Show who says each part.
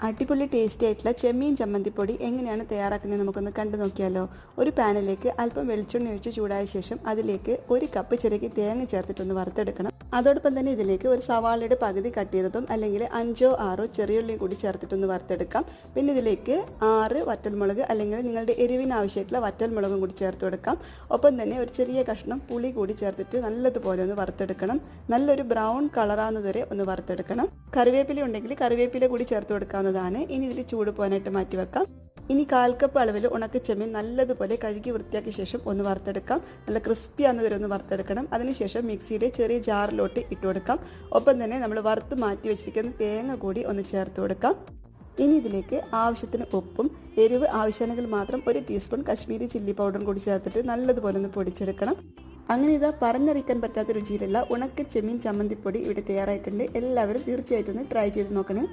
Speaker 1: അടിപൊളി ടേസ്റ്റി ആയിട്ടുള്ള ചെമ്മീൻ ചമ്മന്തിപ്പൊടി എങ്ങനെയാണ് തയ്യാറാക്കുന്നത് നമുക്കൊന്ന് കണ്ടു നോക്കിയാലോ. ഒരു പാനിലേക്ക് അല്പം വെളിച്ചെണ്ണ ഒഴിച്ച് ചൂടായ ശേഷം അതിലേക്ക് 1 കപ്പ് ചിരകി തേങ്ങ ചേർത്തിട്ടൊന്ന് വറുത്തെടുക്കണം. അതോടൊപ്പം തന്നെ ഇതിലേക്ക് ഒരു സവാളയുടെ പകുതി കട്ട് ചെയ്തതും അല്ലെങ്കിൽ 5 6 ചെറിയുള്ളിയും കൂടി ചേർത്തിട്ടൊന്ന് വറുത്തെടുക്കാം. പിന്നെ ഇതിലേക്ക് 6 വറ്റൽമുളക് അല്ലെങ്കിൽ നിങ്ങളുടെ എരിവിന് ആവശ്യമായിട്ടുള്ള വറ്റൽമുളകും കൂടി ചേർത്ത് കൊടുക്കാം. ഒപ്പം തന്നെ ഒരു ചെറിയ കഷ്ണം പുളി കൂടി ചേർത്തിട്ട് നല്ലതുപോലെ ഒന്ന് വറുത്തെടുക്കണം. നല്ലൊരു ബ്രൗൺ കളറാകുന്നതുവരെ ഒന്ന് വറുത്തെടുക്കണം. കറിവേപ്പില ഉണ്ടെങ്കിൽ കറിവേപ്പില കൂടി ചേർത്ത് കൊടുക്കാവുന്നതാണ്. ഇനി ഇതിൽ ചൂട് പോകാനായിട്ട് മാറ്റി വെക്കാം. ഇനി 1/4 കപ്പ് അളവിൽ ഉണക്കച്ചെമ്മീൻ നല്ലതുപോലെ കഴുകി വൃത്തിയാക്കിയ ശേഷം ഒന്ന് വറുത്തെടുക്കാം. നല്ല ക്രിസ്പി ആകുന്നതുവരെ ഒന്ന് വറുത്തെടുക്കണം. അതിനുശേഷം മിക്സിയുടെ ചെറിയ ജാറിലോട്ട് ഇട്ട് കൊടുക്കാം. ഒപ്പം തന്നെ നമ്മൾ വറുത്ത് മാറ്റി വെച്ചിരിക്കുന്ന തേങ്ങ കൂടി ഒന്ന് ചേർത്ത് കൊടുക്കാം. ഇനി ഇതിലേക്ക് ആവശ്യത്തിന് ഉപ്പും എരിവ് ആവശ്യമാണെങ്കിൽ മാത്രം 1 ടീസ്പൂൺ കശ്മീരി ചില്ലി പൗഡറും കൂടി ചേർത്തിട്ട് നല്ലതുപോലെ ഒന്ന് പൊടിച്ചെടുക്കണം. അങ്ങനെ ഇതാ പറഞ്ഞറിയിക്കാൻ പറ്റാത്ത രുചിയിലുള്ള ഉണക്ക ചെമ്മീൻ ചമ്മന്തിപ്പൊടി ഇവിടെ തയ്യാറായിട്ടുണ്ട്. എല്ലാവരും തീർച്ചയായിട്ടും ഒന്ന് ട്രൈ ചെയ്ത് നോക്കണേ.